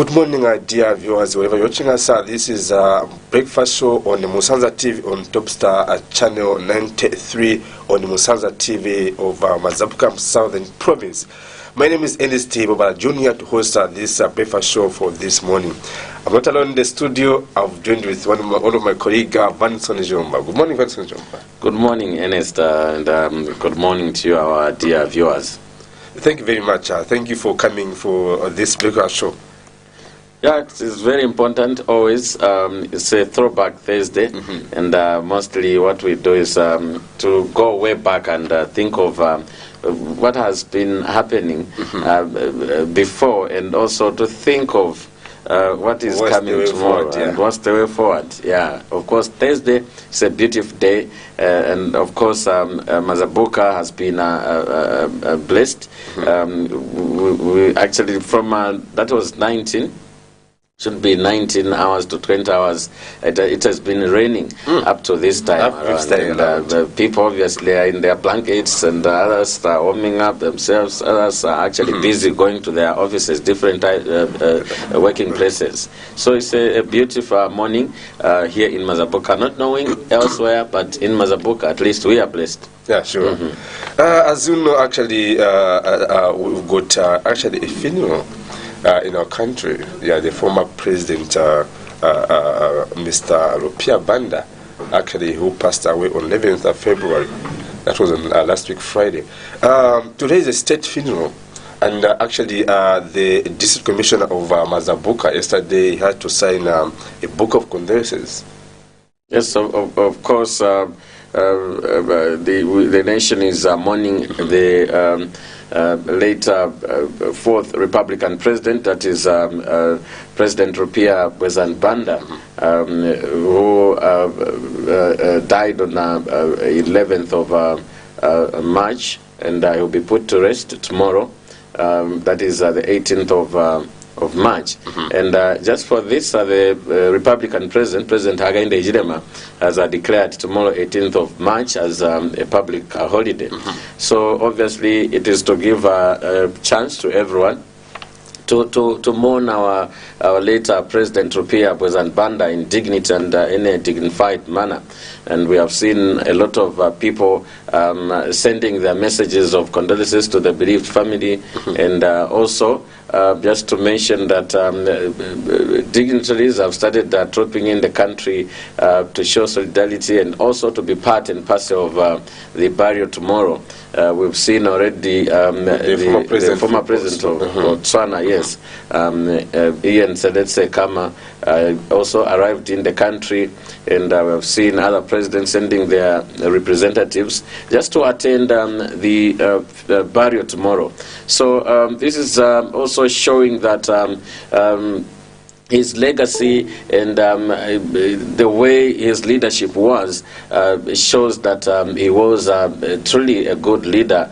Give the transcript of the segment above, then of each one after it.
Good morning, dear viewers, wherever you're watching us. This is a breakfast show on the Musanza TV on Topstar channel 93 on the Musanza TV of Mazabuka Southern Province. My name is Ennis T. Bobala Jr. to host this breakfast show for this morning. I'm not alone in the studio. I've joined with one of my colleagues, Vanson Jomba. Good morning, Vanson Jomba. Good morning, Ernest, and good morning to you, our dear viewers. Thank you very much. Thank you for coming for this breakfast show. Yeah, it's very important always. It's a throwback Thursday, and mostly what we do is to go way back and think of what has been happening before, and also to think of what is coming tomorrow and what's the way forward. Yeah, of course, Thursday is a beautiful day, and of course, Mazabuka has been blessed. We actually, from that was 19. Should be 19 hours to 20 hours. It has been raining up to this time. People obviously are in their blankets, and others are warming up themselves. Others are actually busy going to their offices, different working places. So it's a beautiful morning here in Mazabuka. Not knowing elsewhere, but in Mazabuka, at least we are blessed. Yeah, sure. As you know, actually, we've got actually a funeral in our country. Yeah, the former president, Mr. Rupia Banda, actually, who passed away on 11th of February. That was on last week, Friday. Today is a state funeral, and actually, the district commissioner of Mazabuka yesterday had to sign a book of condolences. Yes, of course. The nation is mourning the later fourth Republican president, that is President Rupia Banda, who died on 11th of March, and he will be put to rest tomorrow. That is the 18th of March. And just for this, the Republican President Hakainde Hichilema, has declared tomorrow, 18th of March, as a public holiday. So obviously it is to give a chance to everyone to mourn our later President Rupia Banda in dignity and in a dignified manner. And we have seen a lot of people sending their messages of condolences to the bereaved family, and also just to mention that dignitaries have started trooping in the country to show solidarity and also to be part and parcel of the burial tomorrow. We've seen already the former president of Botswana, yes, Ian Sedetse Kama, also arrived in the country, and we've seen other presidents sending their representatives just to attend the burial tomorrow. So this is also showing that his legacy and the way his leadership was shows that he was truly a good leader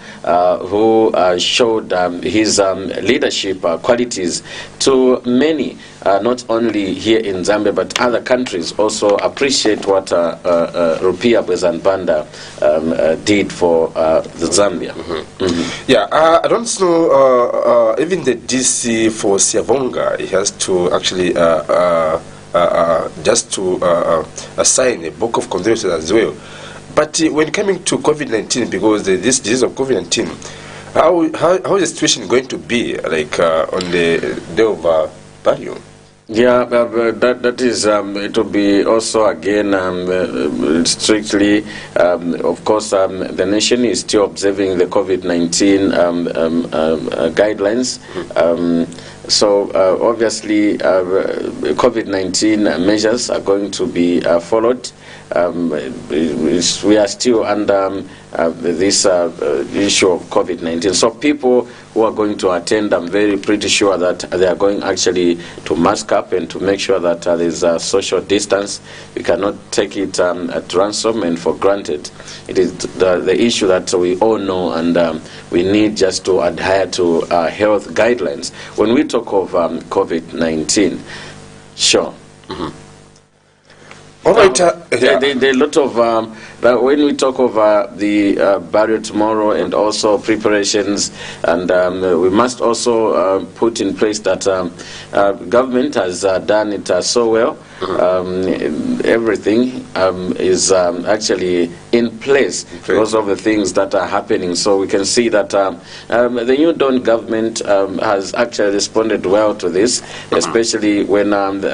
who showed his leadership qualities to many, not only here in Zambia, but other countries also appreciate what Rupia Banda did for the Zambia. Yeah, I don't know, even the DC for Siavonga, he has to actually just to sign a book of condolences as well. But when coming to COVID-19, because this disease of COVID-19, how is the situation going to be like on the day of burial? Yeah, that is, it will be also again strictly, of course, the nation is still observing the COVID-19 guidelines. So obviously COVID-19 measures are going to be followed. We are still under this issue of COVID-19. So people who are going to attend, I'm pretty sure that they are going actually to mask up and to make sure that there is a social distance. We cannot take it at ransom and for granted. It is the issue that we all know, and we need just to adhere to health guidelines when we talk of COVID-19. Sure. All right. There are a lot of when we talk of the barrier tomorrow and also preparations, and we must also put in place that government has done it so well. Everything is actually in place because of the things that are happening. So we can see that the New Dawn government has actually responded well to this, especially when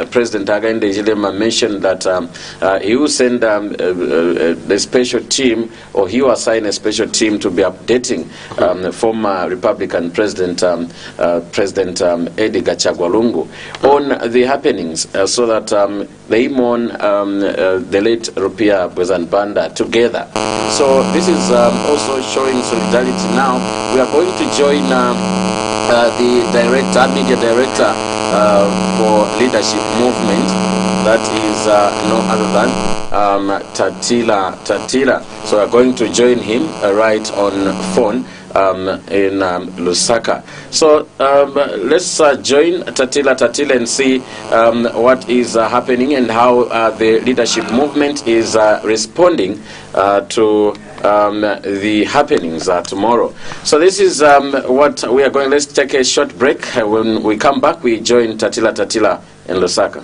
President Hakainde Hichilema mentioned that he will send the special team, or he will assign a special team to be updating former Republican President Eddie Gachagua Lungu on the happenings, so that they mourn the late Rupia Bwezanbanda together. So this is also showing solidarity. Now we are going to join the media director for leadership movement, that is no other than Tatila. So we're going to join him right on phone in Lusaka. So let's join Tatila and see what is happening and how the leadership movement is responding to the happenings tomorrow. So this is what we are going. Let's take a short break. When we come back, we join Tatila in Lusaka.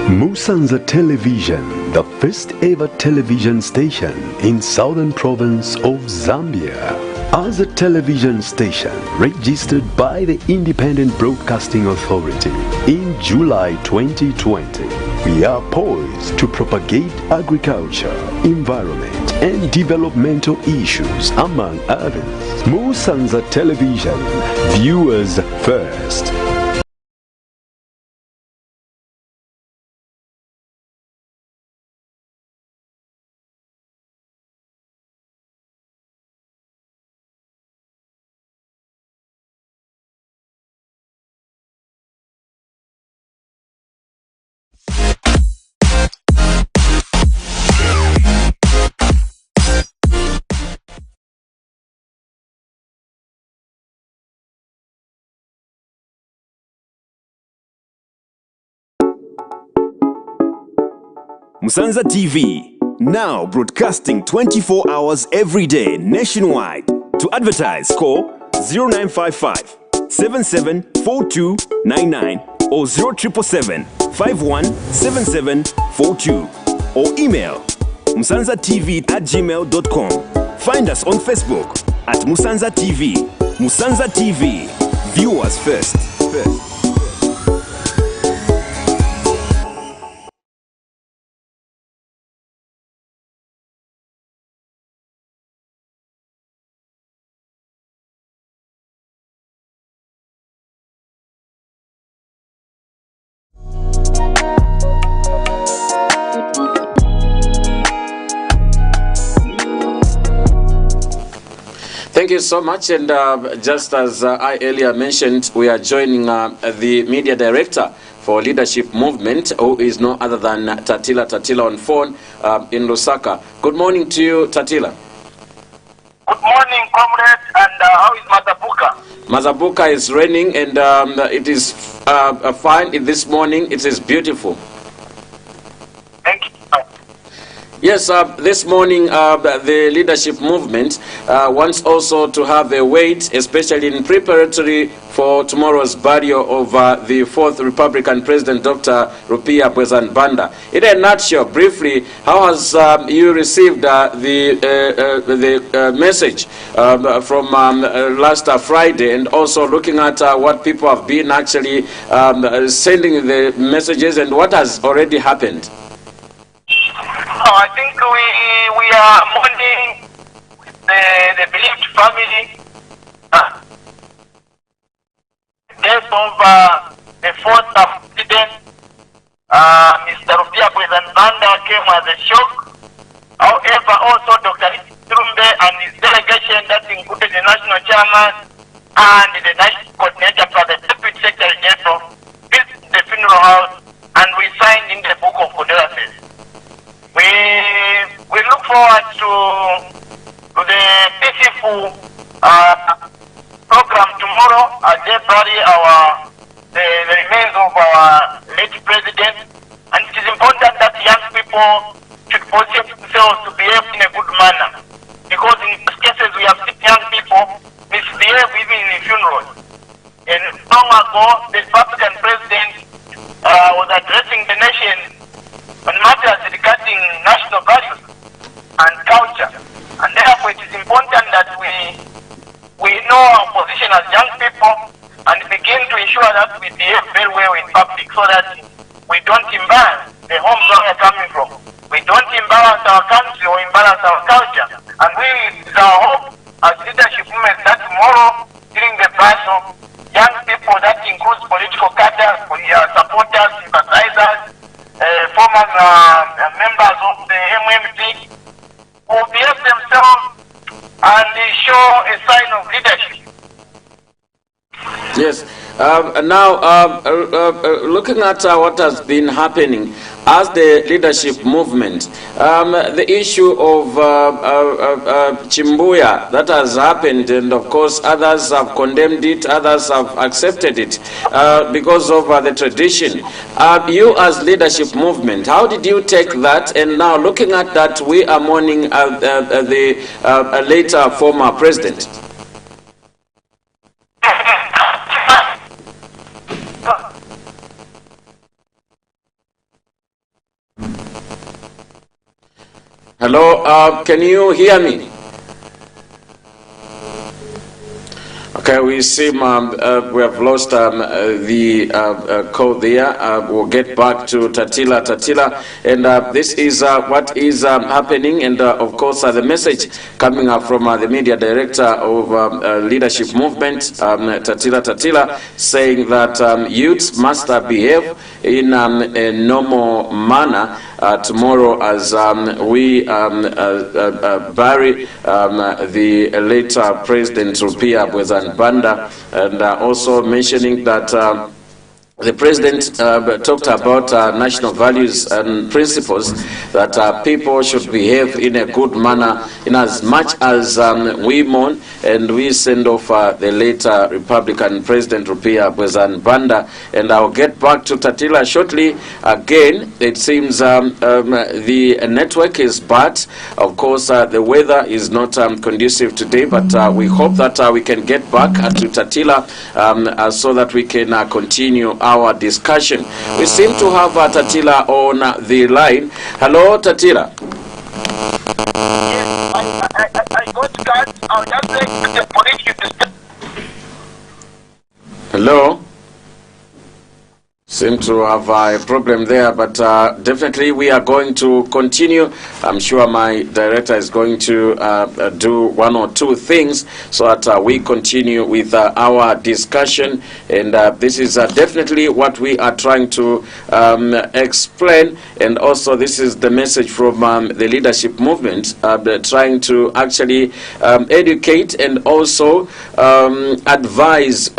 Musanza Television, the first ever television station in southern province of Zambia. As a television station registered by the Independent Broadcasting Authority in July 2020, we are poised to propagate agriculture, environment, and developmental issues, among others. Musanza Television, viewers first. Musanza TV, now broadcasting 24 hours every day nationwide. To advertise, call 0955 774299 or 0777 517742 or email musanzatv@gmail.com. Find us on Facebook at Musanza TV. Musanza TV, viewers first. Thank you so much, and just as I earlier mentioned, we are joining the media director for leadership movement, who is no other than Tatila on phone in Lusaka. Good morning to you, Tatila. Good morning, comrade, and how is Mazabuka? Mazabuka is raining, and it is fine this morning. It is beautiful. Thank you. Yes, this morning the leadership movement wants also to have a weight, especially in preparatory for tomorrow's burial of the fourth Republican President, Dr. Rupia Bwezanbanda. In a nutshell, briefly, how has you received the message from last Friday, and also looking at what people have been actually sending the messages and what has already happened? I think we are mourning the bereaved family. Death of the fourth president, Mr. Rupia Bwezanbanda, came as a shock. However, also Dr. Trumbe and his delegation that included the national chairman and the national coordinator for the deputy secretary general visited the funeral house, and we signed in the book of condolences. We look forward to the peaceful program tomorrow as they bury the remains of our late president. And it is important that young people should position themselves to behave in a good manner, because in most cases we have seen young people misbehave even in funerals. And long ago, the Republican president was addressing the nation on matters regarding national values and culture. And therefore it is important that we know our position as young people and begin to ensure that we behave very well in public, so that we don't embarrass the homes where we are coming from. We don't embarrass our country or embarrass our culture. And it is our hope as leadership movement that tomorrow, during the battle, young people, that includes political cadres, supporters, sympathizers, former members of the MMT, will behave themselves and show a sign of leadership. Yes. Now, looking at what has been happening as the leadership movement, the issue of Chimbuya that has happened, and of course others have condemned it, others have accepted it because of the tradition. You as leadership movement, how did you take that? And now looking at that, we are mourning the later former president. Hello, can you hear me? Okay, we seem we have lost the code there. We'll get back to Tatila, and this is what is happening, and of course the message coming up from the media director of leadership movement, Tatila, saying that youths must behave in a normal manner tomorrow as we bury the later President Rupia Bwezanbanda, and also mentioning that the president talked about national values and principles, that people should behave in a good manner in as much as we mourn and we send off the later Republican President Rupia Bwezanbanda. And I'll get back to Tatila shortly. Again, it seems the network is bad. Of course, the weather is not conducive today, but we hope that we can get back to Tatila so that we can continue our discussion. We seem to have Tatila on the line. Hello, Tatila. Yes, I got that. I'll just like the police. Hello. Seem to have a problem there, but definitely we are going to continue. I'm sure my director is going to do one or two things so that we continue with our discussion, and this is definitely what we are trying to explain, and also this is the message from the leadership movement, trying to actually educate and also advise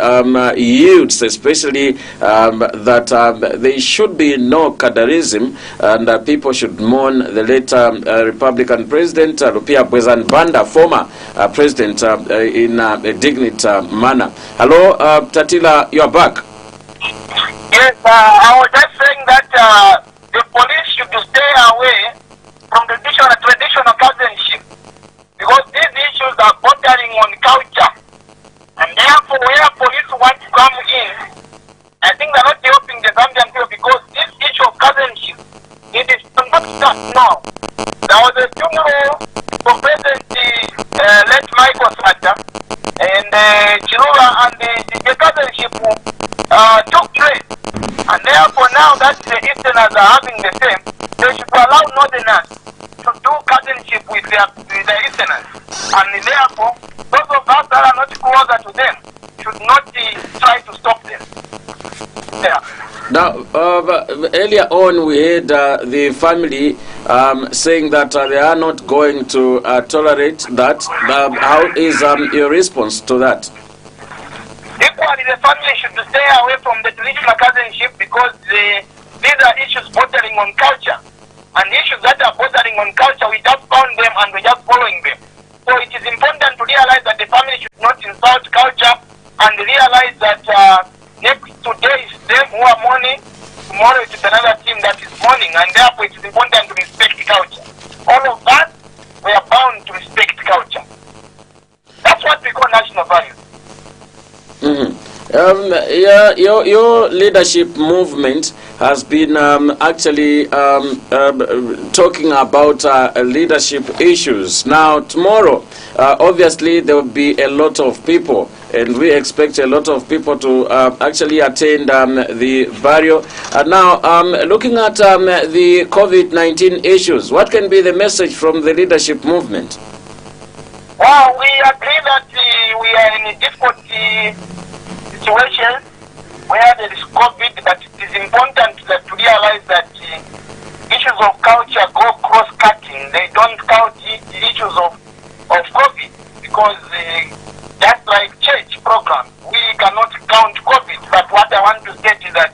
youths, especially that there should be no cadarism, and people should mourn the later Republican President Rupia Bwezanbanda, former president, in a dignified manner. Hello, Tatila, you are back. Yes, I was just saying that the police should stay away from the traditional cousinship, because these issues are bordering on culture, and therefore where police want to come in, I think they're not helping the Zambian people, because this issue of cousinship, it is not start now. There was a funeral for President late Michael Sata, and Chirula, and the cousinship took place. And therefore now that the Easterners are having the same, they should allow Northerners to do cousinship with the Easterners. And therefore, those of us that are not closer to them should not try to stop them. Yeah. Now, earlier on we heard the family saying that they are not going to tolerate that. How is your response to that? Equally, the family should stay away from the traditional cousinship, because these are issues bordering on culture. And issues that are bordering on culture, we just found them and we're just following them. So it is important to realize that the family should not insult culture, and realize that today is them who are mourning, tomorrow it is another team that is mourning, and therefore it is important to respect culture. All of that, we are bound to respect culture. That's what we call national values. Your leadership movement has been actually talking about leadership issues. Now, tomorrow, obviously, there will be a lot of people, and we expect a lot of people to actually attend the burial. Now, looking at the COVID-19 issues, what can be the message from the leadership movement? Well, we agree that we are in a difficult situation where there is COVID, but it is important to realize that issues of culture go cross-cutting. They don't count the issues of COVID, because just like church program, we cannot count COVID. But what I want to state is that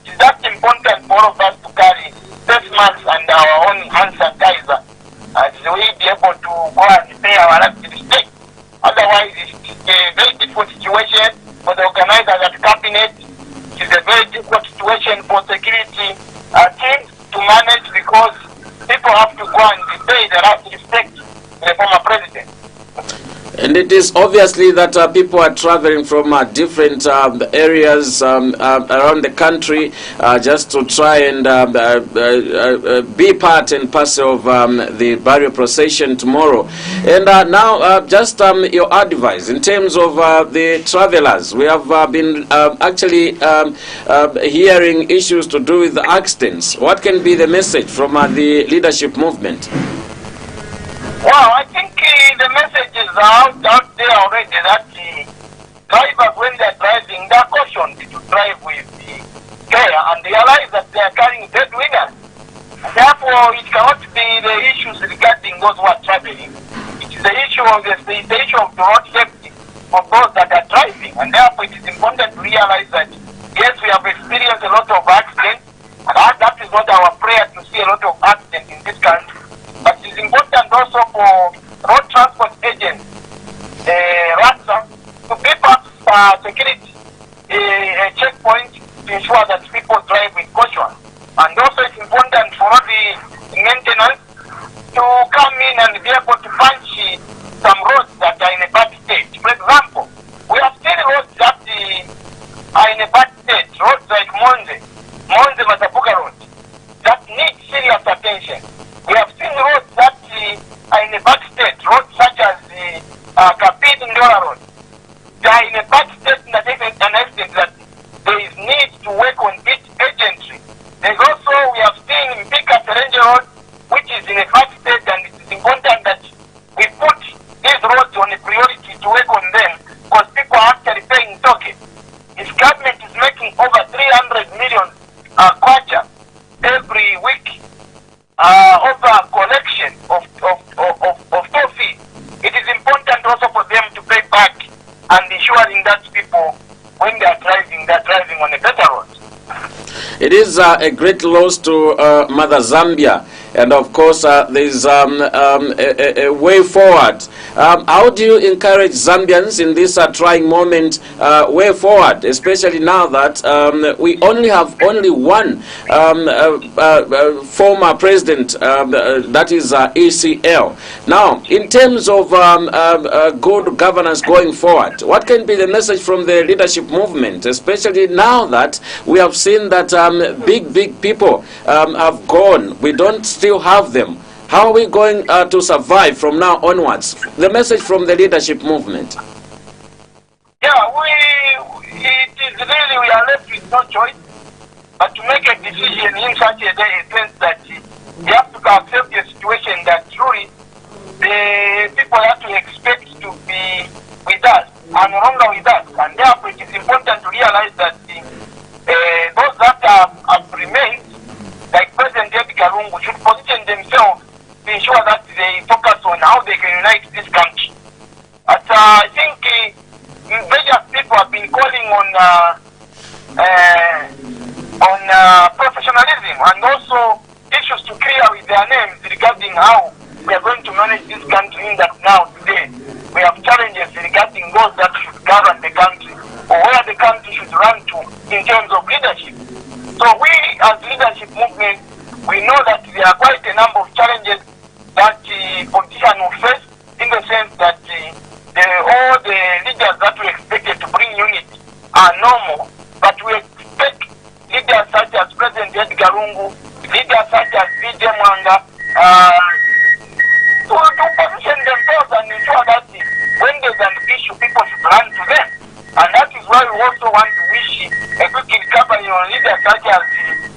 it is just important for all of us to carry face masks and our own hand sanitizer, so we be able to go and pay our respect. Otherwise, it's a very difficult situation for the organizers at cabinet. It is a very difficult situation for security teams to manage, because people have to go and pay the right respect to the former president. And it is obviously that people are traveling from different areas around the country just to try and be part and parcel of the burial procession tomorrow. And now, just your advice in terms of the travelers. We have been actually hearing issues to do with accidents. What can be the message from the leadership movement? Well, I think the message is out there already, that drivers, when they are driving, they are cautioned to drive with care and realize that they are carrying breadwinners. Therefore, it cannot be the issues regarding those who are traveling. It is the issue of the issue of the road safety for those that are driving, and therefore it is important to realize that yes, we have experienced a lot of accidents, and that is not our prayer to see a lot of accidents in this country. But it is important also for road transport agents, RATSA, to keep up security checkpoint to ensure that people drive with caution. And also it's important for the maintenance to come in and be able to punch some roads that are in a bad state. For example, we have seen roads that are in a bad state, roads like Monze-Matapuka Road, that need serious attention. We have seen roads that are in a bad state, roads such as Kapit-Ndora Road. They are in a bad state in an extent that there is need to work on it urgently. There's also, we have seen Mbika Terenje Road, which is in a bad state, and it is important that we put these roads on a priority to work on them, because people are actually paying token. If government is making over 300 million kwacha every week, over collection of toll fees, it is important also for them to pay back, and ensuring that people, when they are driving on a better road. It is a great loss to Mother Zambia, and of course there's a way forward. How do you encourage Zambians in this trying moment way forward, especially now that we only have one former president, that is ECL. Now, in terms of good governance going forward, what can be the message from the leadership movement, especially now that we have seen that big people have gone, we don't still have them? How are we going to survive from now onwards? The message from the leadership movement. Yeah, it is really, we are left with no choice but to make a decision in such a day, a sense that we have to accept the situation that truly the people have to expect to be with us and no longer with us. And therefore it is important to realize that those that have remained, like President Edgar Lungu, should position themselves to ensure that they focus on how they can unite this country. But I think various people have been calling on professionalism and also issues to clear with their names regarding how we are going to manage this country, in that now today we have challenges regarding those that should govern the country or where the country should run to in terms of leadership. So we as leadership movement, we know that there are quite a number of challenges that politicians will face, in the sense that all the leaders that we expected to bring unity are normal, but we expect leaders such as President Edgar Lungu, leaders such as B.J. Mwanga, to position themselves and ensure that when there's an issue, people should run to them. And that is why we also want to wish a quick recovery on leaders such as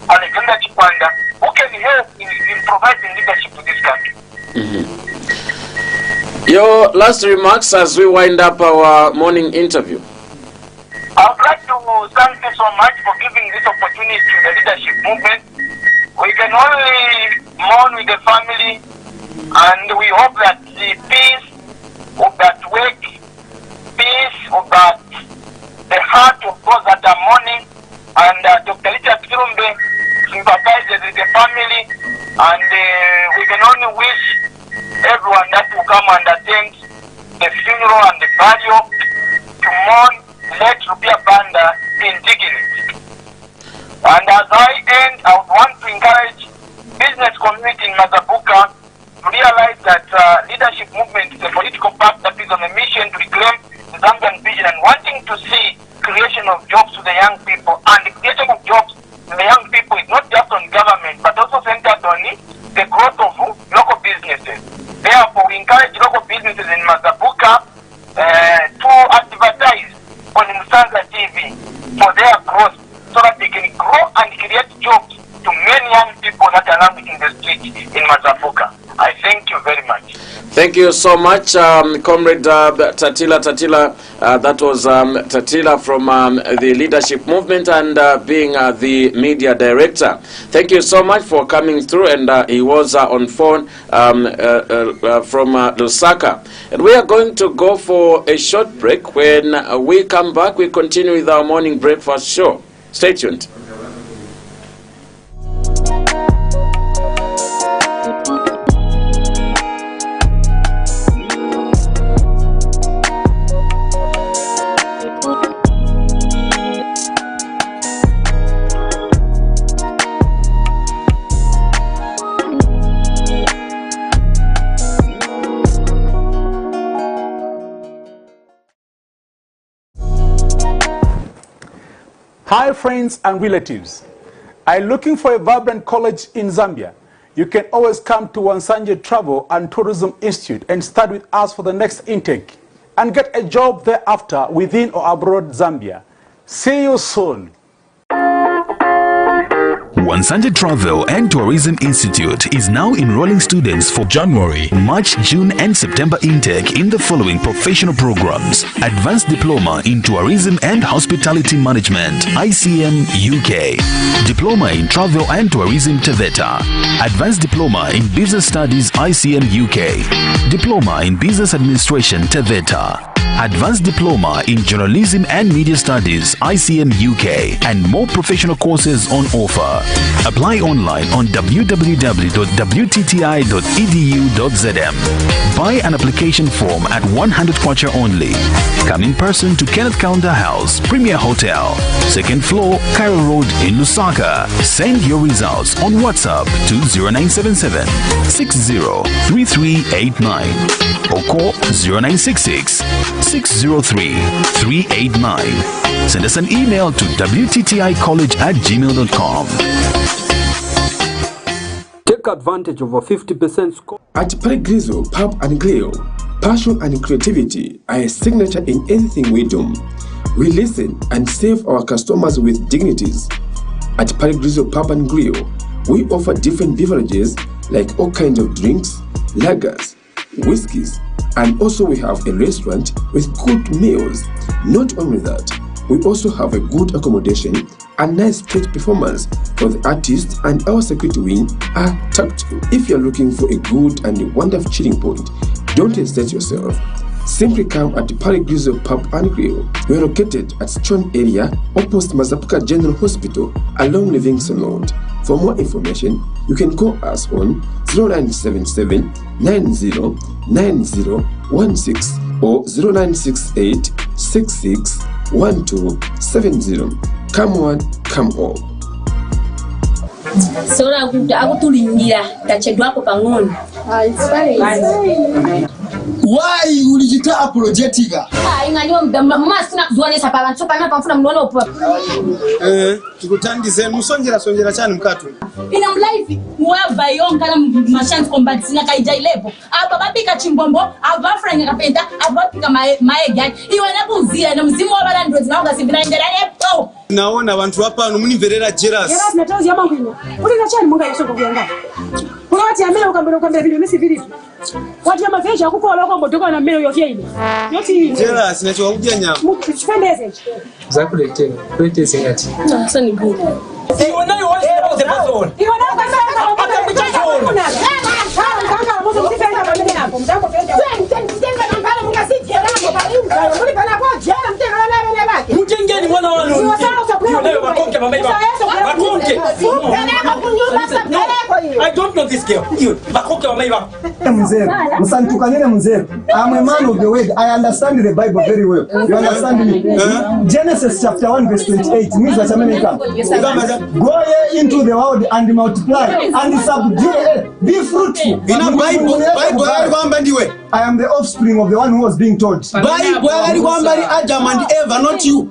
Alexander Chikwanda, who can help in providing leadership to this country. Your last remarks as we wind up our morning interview. I would like to thank you so much for giving this opportunity to the leadership movement. We can only mourn with the family, and we hope that the peace of that work, peace of that the heart of those that are mourning, and Dr. Richard Kirumbe sympathizes with the family, and we can only wish everyone that will come and attend the funeral and the burial to mourn, let Rupia Banda in dignity. And as I end, I would want to encourage business community in Mazabuka to realize that leadership movement is a political party that is on a mission to reclaim the Zambian vision and wanting to see creation of jobs to the young people. And the creation of jobs to the young people is not just on government, but also centered on the growth of local businesses. Therefore, we encourage local businesses in Mazabuka to advertise on Musanza TV for their growth, so that they can grow and create jobs to many young people that are now in the street in Mazabuka. I thank you very much. Thank you so much, Comrade Tatila. That was Tatila from the leadership movement and being the media director. Thank you so much for coming through, and he was on phone from Lusaka. And we are going to go for a short break. When we come back, we continue with our morning breakfast show. Stay tuned. Hi friends and relatives. Are you looking for a vibrant college in Zambia? You can always come to Wansanje Travel and Tourism Institute and study with us for the next intake and get a job thereafter within or abroad Zambia. See you soon. Wansanje Travel and Tourism Institute is now enrolling students for January, March, June and September intake in the following professional programs: Advanced Diploma in Tourism and Hospitality Management, ICM UK, Diploma in Travel and Tourism TVETA, Advanced Diploma in Business Studies ICM UK, Diploma in Business Administration TVETA, Advanced Diploma in Journalism and Media Studies, ICM UK, and more professional courses on offer. Apply online on www.wtti.edu.zm. Buy an application form at 100 kwacha only. Come in person to Kenneth Kaunda House, Premier Hotel, 2nd floor, Cairo Road in Lusaka. Send your results on WhatsApp to 0977 603389 or call 0966 603 389. Send us an email to wtticollege@gmail.com. Take advantage of a 50% score. At Parigrizo Pub and Grill, passion and creativity are a signature in anything we do. We listen and serve our customers with dignities. At Parigrizo Pub and Grill, we offer different beverages like all kinds of drinks, lagers, whiskeys, and also we have a restaurant with good meals. Not only that, we also have a good accommodation and nice stage performance for the artists, and our security wing are tactful. If you're looking for a good and a wonderful chilling point, don't hesitate yourself. Simply come at the Parigrizo Pub and Grill. We are located at Stone area opposite Mazapuka General Hospital along Livingston Road. For more information, you can call us on 0977 909016 or 0968 661270. Come on, come all. Sora akutulingira tachedwako pang'ono. It's very easy. Why ulijita projectiga? Inganywa mama sina kuduanesa pa bantu pa pamfuna mnono opo. Tukutandise musonjera cyane mukatu. Ina mlive muava yonkala machance combat sina kaija ilepo. Aba babika chimbombo, aba franga kapenda, aba pika maega. Iwe nakuzia na mzimu wa balando zinaoga sibina ndera lepo. Naona abantu hapa munimverera jealous. Jealous natozi ya mangu. Uli nachani munga yosoko kuyanga. Unawati amela ukambira video mesi video. Watu ya mafeja kukola kwa mbotoka na melo yofia ile. Yoti jealous nacho wakuja nyama. Mukipendeze. Zakuletela. Kwete singati. Sasa ni good. Siona yo wote wote bazona. Iwana kama Mtengeni mwana wanu. I don't know this girl. Musantukanene mzee. I'm a man of the word. I understand the Bible very well. You understand me? Genesis chapter 1 verse 28 means that go ye into the world and multiply and subdue it. Be fruitful. In a Bible I am the offspring of the one who was being taught. Bible Adam and Eva, not you.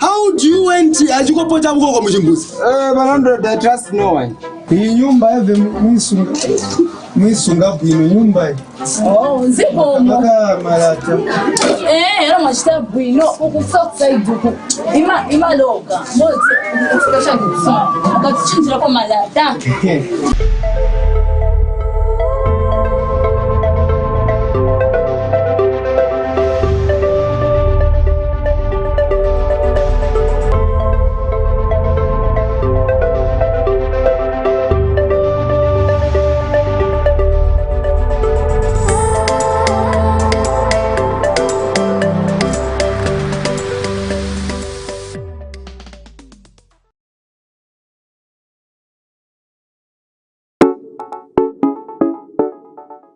How do you went ajikopota mko kwa mjimbuzi? I trust no one. Hii nyumba hivi mwisunga bwino nyumba. Oh, zipo malata. Era machita bwino ukusoka iduko. Ima loga. Moze ukashaka kusoma. Akachinjira kwa malata.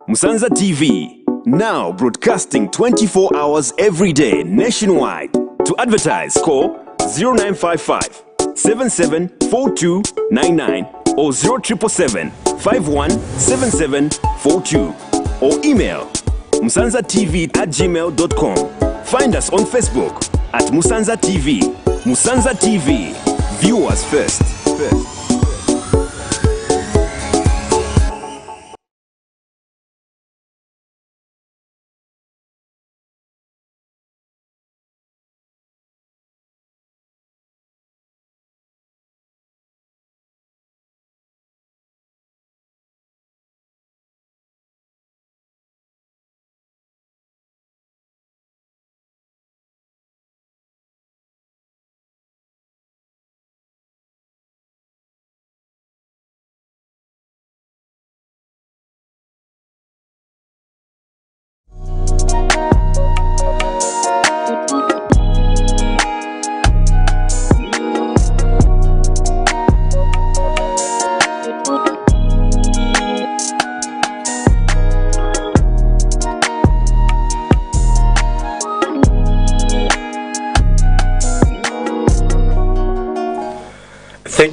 Musanza TV, now broadcasting 24 hours every day nationwide. To advertise, call 0955 774299 or 0777 517742 or email musanzatv@gmail.com. Find us on Facebook at Musanza TV. Musanza TV, viewers first.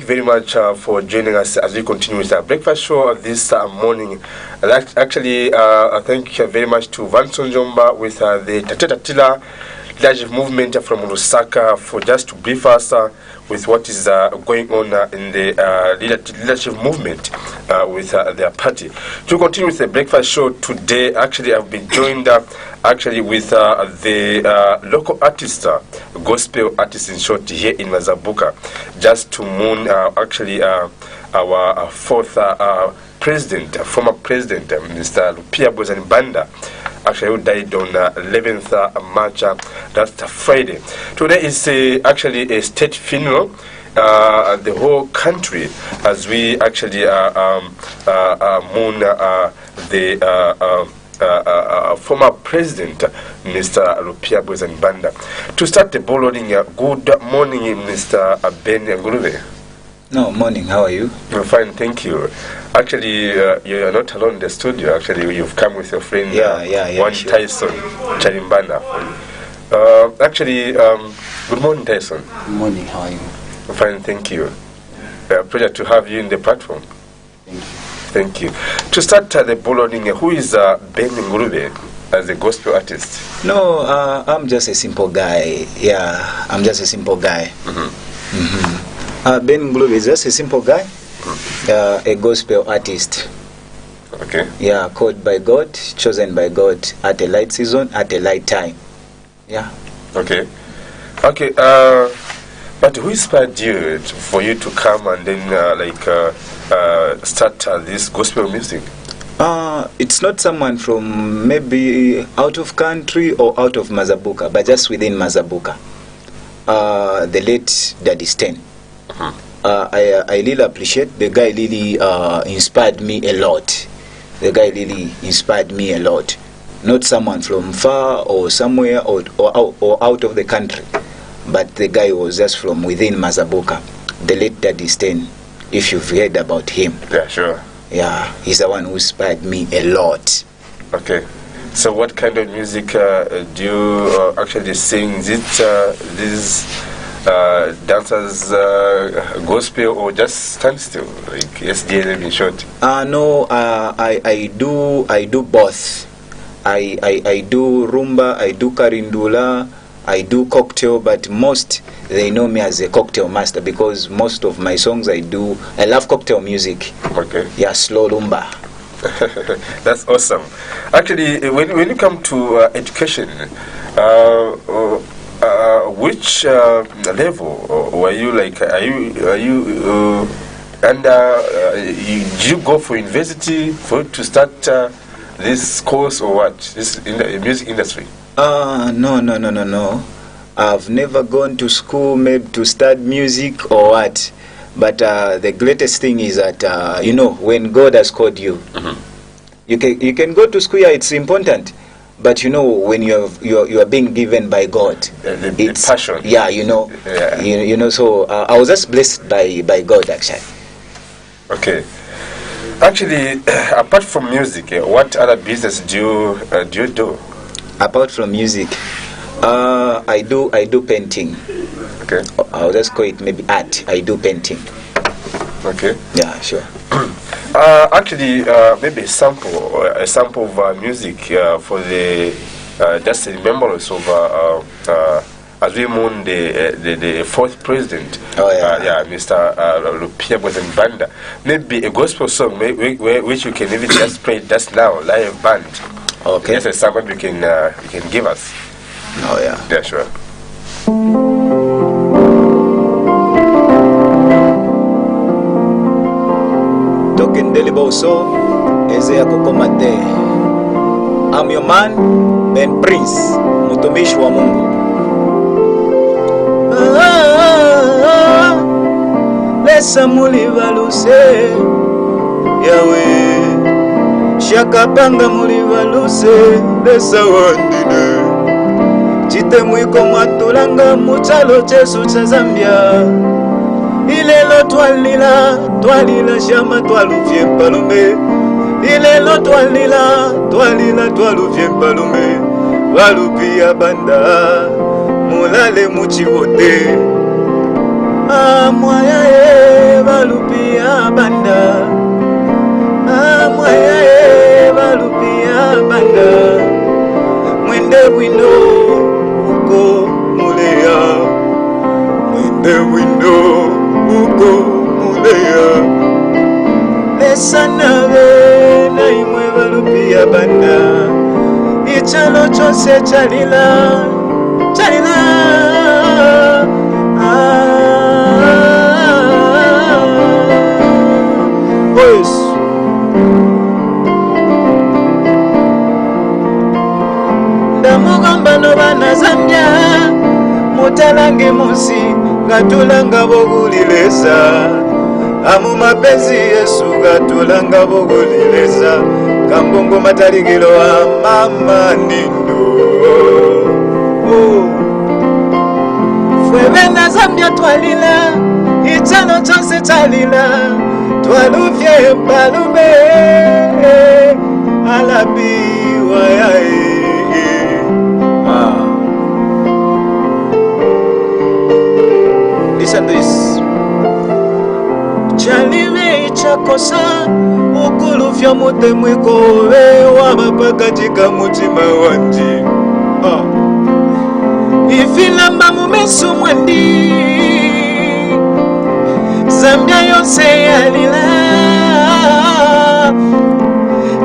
you very much for joining us as we continue with our breakfast show this morning. Actually, thank you very much to Vanson Jomba with the Tatetatila leadership movement from Lusaka for just to brief us with what is going on in the leadership movement with their party. To continue with the breakfast show today, actually I've been joined actually with the local artist, gospel artist in short, here in Mazabuka, just to mourn actually our fourth president, former president, Mr. Lupia Bozanibanda, actually who died on 11th March, last Friday. Today is actually a state funeral. The whole country, as we actually mourn the former president, Mr. Lupia Bozanibanda. To start the ball rolling, good morning, Mr. Ben Ngurube. No, morning. How are you? I'm fine, thank you. Actually, you are not alone in the studio. Actually, you've come with your friend, one sure. Tyson Charimbana. Actually, good morning, Tyson. Good morning. How are you? I'm fine, thank you. Pleasure to have you in the platform. Thank you. Thank you. To start the ball rolling, who is Ben Ngurube as a gospel artist? No, I'm just a simple guy. Yeah, I'm just a simple guy. Ben Ngurube is just a simple guy, a gospel artist. Okay. Yeah, called by God, chosen by God at a light season, at a light time. Yeah. Okay. Okay. But who inspired you for you to come and then start this gospel music? It's not someone from maybe out of country or out of Mazabuka, but just within Mazabuka. The late Daddy Stan. I really appreciate the guy. Really inspired me a lot. The guy really inspired me a lot. Not someone from far or somewhere or out of the country, but the guy was just from within Mazabuka. The late Daddy Stan, if you've heard about him. Yeah, sure. Yeah, he's the one who inspired me a lot. Okay. So what kind of music do you actually sing? Is it these dancers gospel or just standstill, like SDLM in short? No, I do both. I do rumba, I do karindula, I do cocktail, but most they know me as a cocktail master because most of my songs I love cocktail music. Okay. Yeah, slow rumba. That's awesome. Actually, when you come to education, which level were you like? Are you did you go for university to start this course or what? This in the music industry? No. I've never gone to school maybe to start music or what. But the greatest thing is that when God has called you, you can go to school. Yeah, it's important. But when you are being given by God, the passion. Yeah, Yeah. So I was just blessed by God actually. Okay. Actually, apart from music, what other business do you do? Apart from music, I do painting. Okay. I'll just call it maybe art. I do painting. Okay. Yeah, sure. Actually, maybe a sample of music for the just remembrance of as we mourn the fourth president. Oh yeah. Mr. Lupia Bozanibanda. Maybe a gospel song which you can even just play just now, live band. Okay. Just a sample you can give us. Oh yeah. Yeah, sure. Talking Deliboso, Ezea Kokomate. I'm your man, Ben Prince, mtumishi wa Mungu. Lesa mulivaluse, Yahweh. Shakapanga mulivaluse, lesa wandine. Chite mwiko mwatulanga muchalo chesu cha Zambia. Ilelo twalila shama twaluvye mpalume. Ilelo twalila twaluvye mpalume. Walupia banda mulale muchiwote. Amwaye balupia banda. Amwaye balupia banda. Mwende wino uko mulea. Mwende wino uko mulea. Lesana be na imwe balupia banda. Ichalo chose chalila. Chalila. Ndamugamba no bana Zambia mutalange musi gatulanga bogulileza amu mapenzi Yesu gatulanga bogulileza kambongo mataligilo mama nindo fwe na Zambia twalila itano chose talila twaluvye balume alabi wayae. Listen to this. Chaliwe chakosa ukulufya mutemwiko we wabapakatika mutima wanji. Ifilamba mumesu mwandi Zambia yose yalila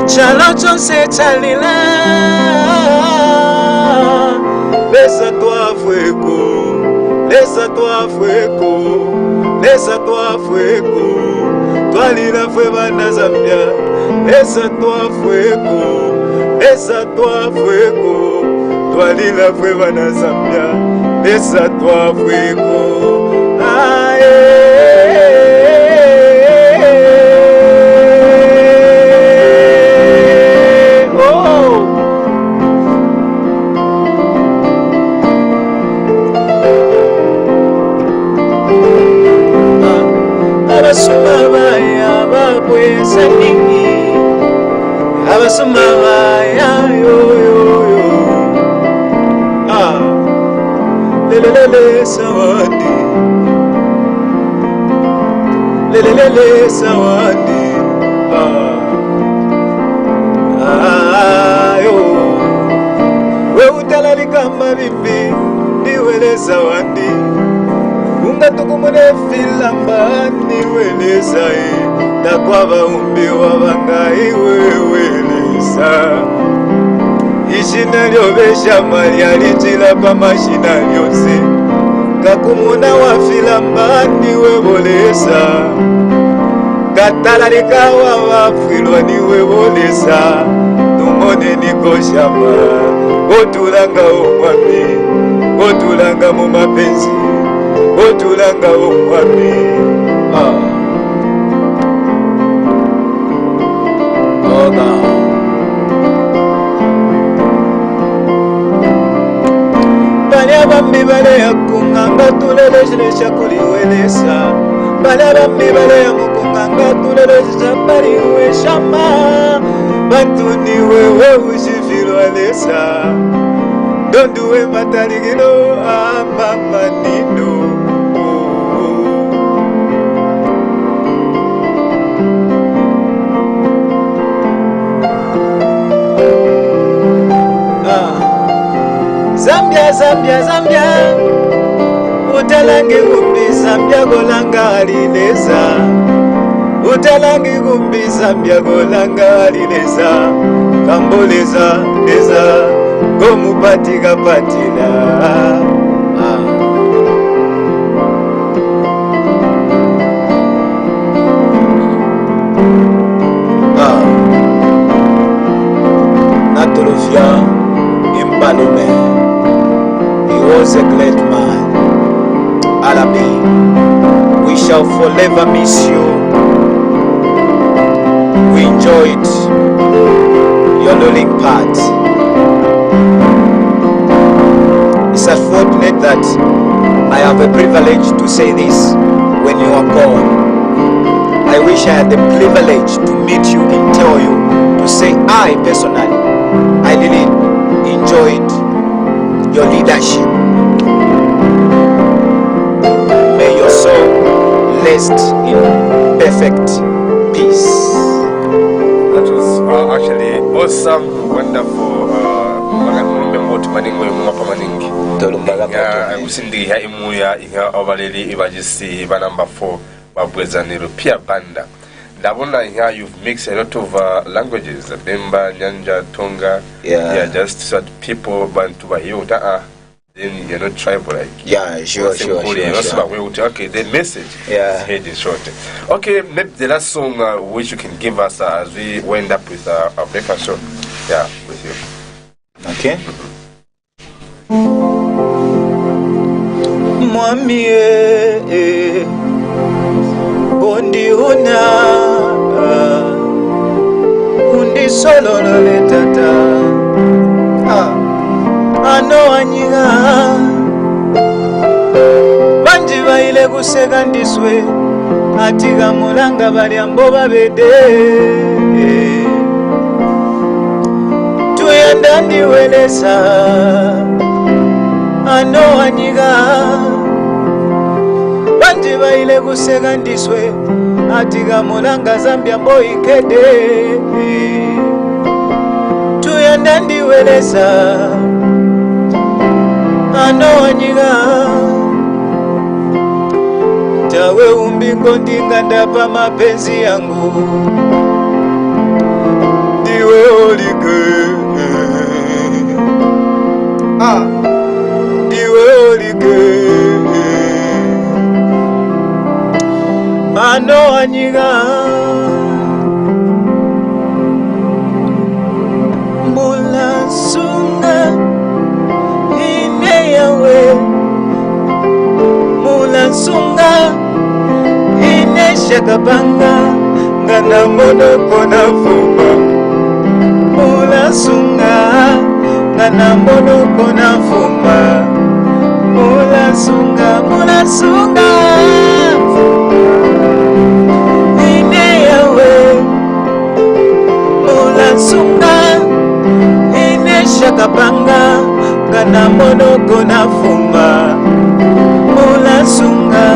Chalo chose chalila Laisse-toi fuego, laisse-toi fuego, laisse-toi fuego. Toi lila fuego na Zambia. Laisse-toi fuego, laisse-toi fuego. Toi lila fuego na Zambia. Laisse-toi fuego. Abasumabaya babweza ningi Abasumabaya yo lelelele sawadi lelelele sawadi yo we utalalika mabimbi niwele sawadi unga tukumune filamba niweleza takwaba umbi wabangai weweleza ishina lyobesha maria litila pa mashina lyose kakumuna wa filamba niweboleza katalalika wa wafilwa niweboleza tumone nikoshama otulanga omwami otulanga mu mapenzi otulanga omwami bali abambi bale yakunganga tuleleshelesha kuliwelesa bali abambi bale yamukunganga tulelesha baliweshama bantu niwewe ushifilwalesa donduwe mataligilo amama nino Zambia, Zambia, Zambia utalangi gumbi Zambia golanga alineza utalangi gumbi Zambia golanga alineza kamboleza neza gomupatika patila Natolofia Imbalome. He was a great man. Alabi, we shall forever miss you. We enjoyed your lulling part. It's unfortunate that I have a privilege to say this when you are gone. I wish I had the privilege to meet you and tell you, to say I personally, I really enjoyed your leadership. May your soul rest in perfect peace. That was actually awesome, wonderful. Kusindiha imuya inga obaleli ibajisi ba number 4 babwezaniro pia banda. Ndabona inga you've mixed a lot of languages, Bemba, Nyanja, Tonga. Yeah, just so that people bantu ba hiyo then you're not tribal like. Yeah, sure. Okay, the message is head is short. Okay, maybe the last song which you can give us as we wind up with our breakfast show. Yeah, with you. Okay. Mwami bondi una undi solo le tata ano anyiga banji baile kusekandiswe atiga mulanga balyambo babede tuyenda ndiweleza ano anyiga banji baile kusekandiswe atiga mulanga Zambia mboikede tuyenda ndiweleza ano anyiga tawe umbingo ndingandapa mapenzi yangu ndiwe olike ndiwe olike ano anyiga mbula sunga ine yawe mula sunga ine shakapanga ngana mono kona fuma mula sunga ngana mono kona fuma mula sunga ine yawe mula sunga ine shakapanga ngana mono kona fuma mula sunga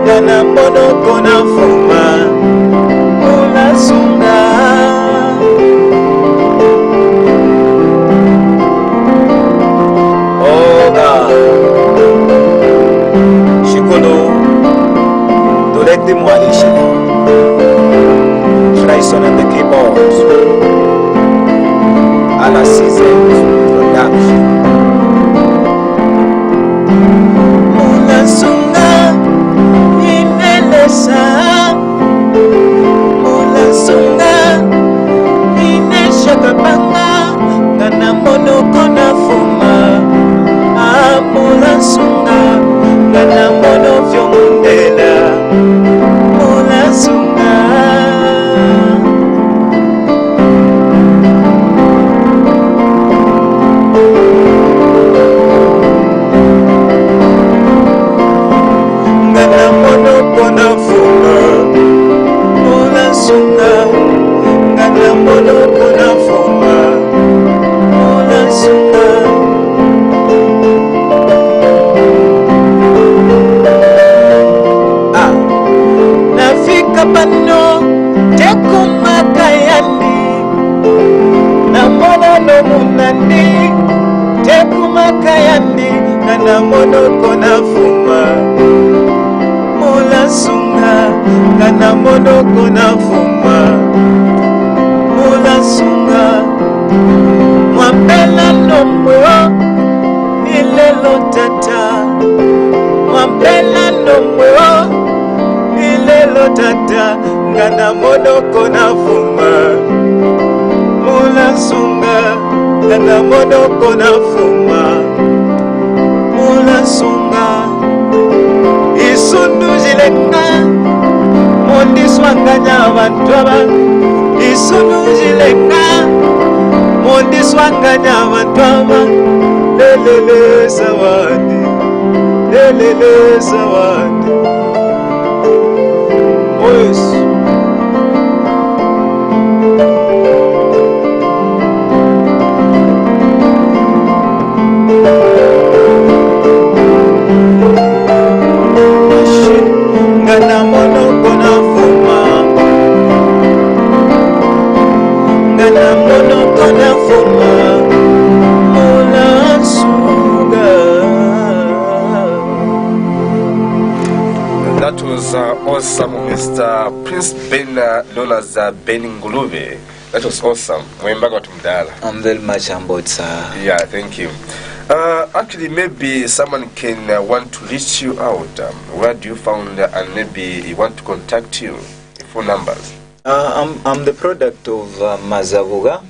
ngana mono kona fuma mula sunga oh shikolo dolekti mwalisha Trison and the keyboards Ala season production mula sunga inelesa mula sunga ineshakapanga ngana mono kona fuma mula sunga ngana mono vyomundela mula sunga ngana mono kona fuma mula sunga ngana mono kona fuma mula sunga nafika pano tekumakayandi namona nomunandi tekumakayandi ngana mono kona fuma mula sunga ngana mono kona fuma mula sunga mwambela nomwe nilelo tata mwambela nomwe nilelo tata ngana mono kona fuma mula sunga ngana mono kona fuma mula sunga isundu jilenga mondi swanganya abantu aba isundu jilenga mondi swanganya abantu aba lelele sawadi Yes. Ngana Pastor Prince Ben, known as Ben Nguluve. That was awesome. I'm very much humbled, sir. Yeah, thank you. Actually, maybe someone can want to reach you out. Where do you found, and maybe you want to contact you? Phone numbers. I'm the product of Mazavuga,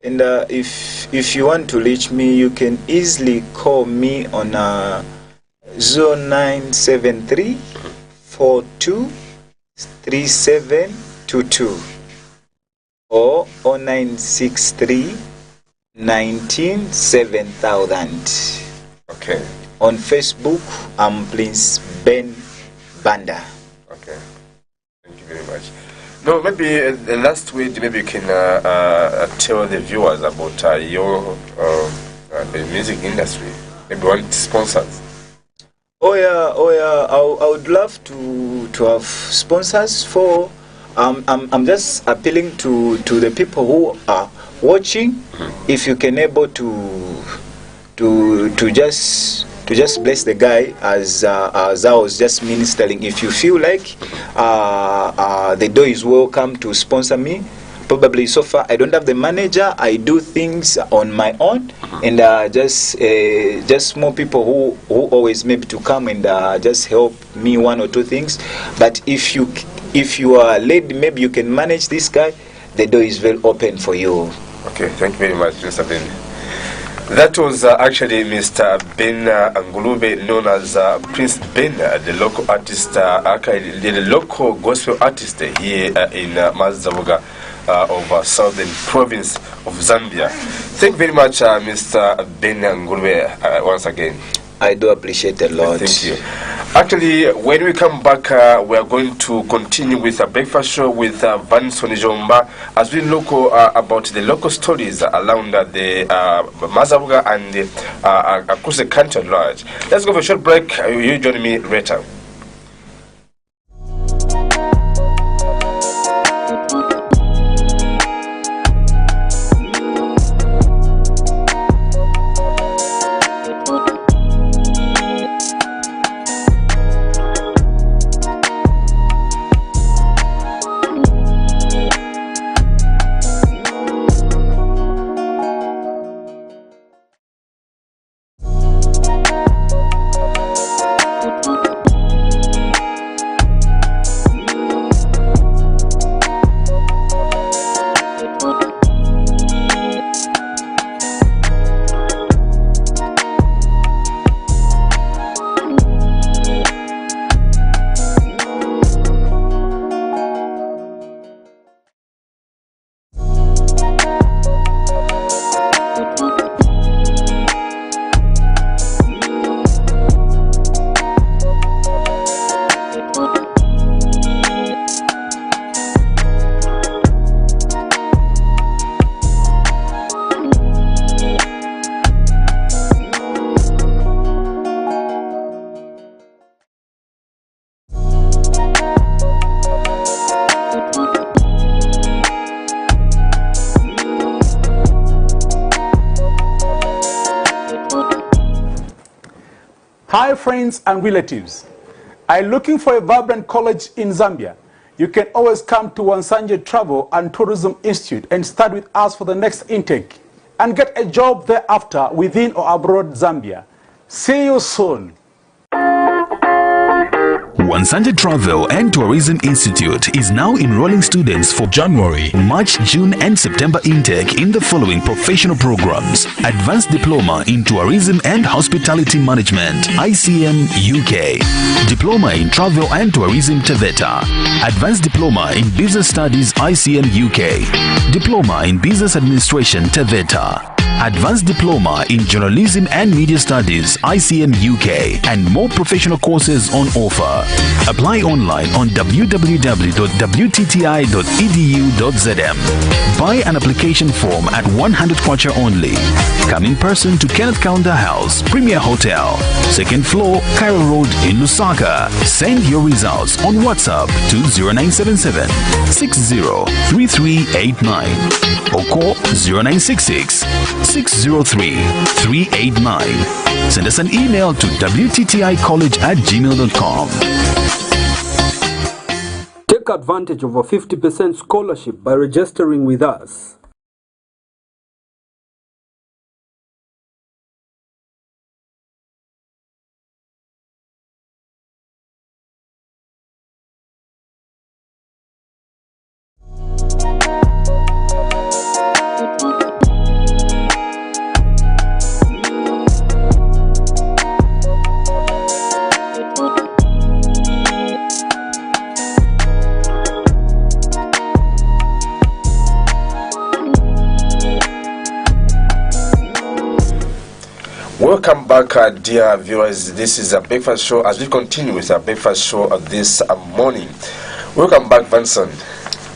and if you want to reach me, you can easily call me on 0973 42 3722 or 0963 19 7000. Okay. On Facebook, I'm Prince Ben Banda. Okay. Thank you very much. No, maybe the last week, maybe you can tell the viewers about your the music industry. Maybe want sponsors. Oh yeah. I would love to have sponsors for. I'm just appealing to the people who are watching. If you can able to just bless the guy as I was just ministering. If you feel like the door is welcome to sponsor me, probably so far I don't have the manager. I do things on my own, and just more people who always maybe to come and just help me one or two things. But if you are lady, maybe you can manage this guy. The door is very open for you. Okay, thank you very much, Mr. Ben. That was actually Mr. Ben Ngulube, known as Prince Ben, the local artist, the local gospel artist here in Mazavuga of southern province of Zambia. Thank you very much, Mr. Ben Ngulube, once again. I do appreciate a lot. Thank you. Actually, when we come back, we are going to continue with a breakfast show with Vanson Jomba as we look about the local stories around the Mazavuga and across the country at large. Let's go for a short break. You join me later. Hi friends and relatives. Are you looking for a vibrant college in Zambia? You can always come to Musanza Travel and Tourism Institute and start with us for the next intake and get a job thereafter within or abroad Zambia. See you soon. Musanza Travel and Tourism Institute is now enrolling students for January, March, June and September intake in the following professional programs: Advanced Diploma in Tourism and Hospitality Management, ICM UK, Diploma in Travel and Tourism TVETA, Advanced Diploma in Business Studies ICM UK, Diploma in Business Administration TVETA, Advanced Diploma in Journalism and Media Studies ICM UK, and more professional courses on offer. Apply online on www.wtti.edu.zm. Buy an application form at 100 kwacha only. Come in person to Kenneth Kaunda House, Premier Hotel, 2nd floor, Cairo Road in Lusaka. Send your results on WhatsApp to 0977 603389 or call 0966 603 389. Send us an email to wtticollege@gmail.com. Take advantage of a 50% scholarship by registering with us. Welcome back, dear viewers. This is a breakfast show as we continue with our breakfast show this morning. Welcome back, Vincent.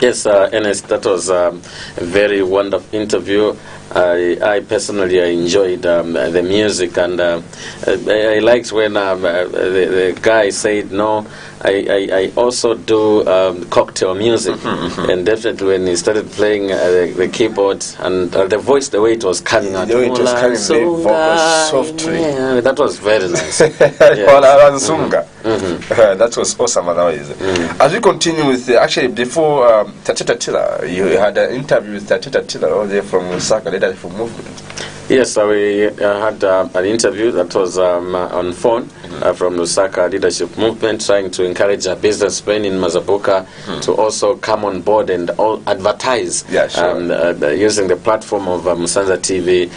Yes, Ernest, that was a very wonderful interview. I personally enjoyed the music, and I liked when the guy said, no, I also do cocktail music. And definitely when he started playing the keyboard and the voice, the way it was coming out, it was coming very vocal, softly. Yeah, that was very nice. That was awesome. As we continue with, actually before Tatita Tiller, you had an interview with Tatita Tiller over there from Lusaka Leadership Movement. Yes, we had an interview that was on phone from Lusaka Leadership Movement, trying to encourage businessmen in Mazabuka to also come on board and advertise using the platform of Musanza TV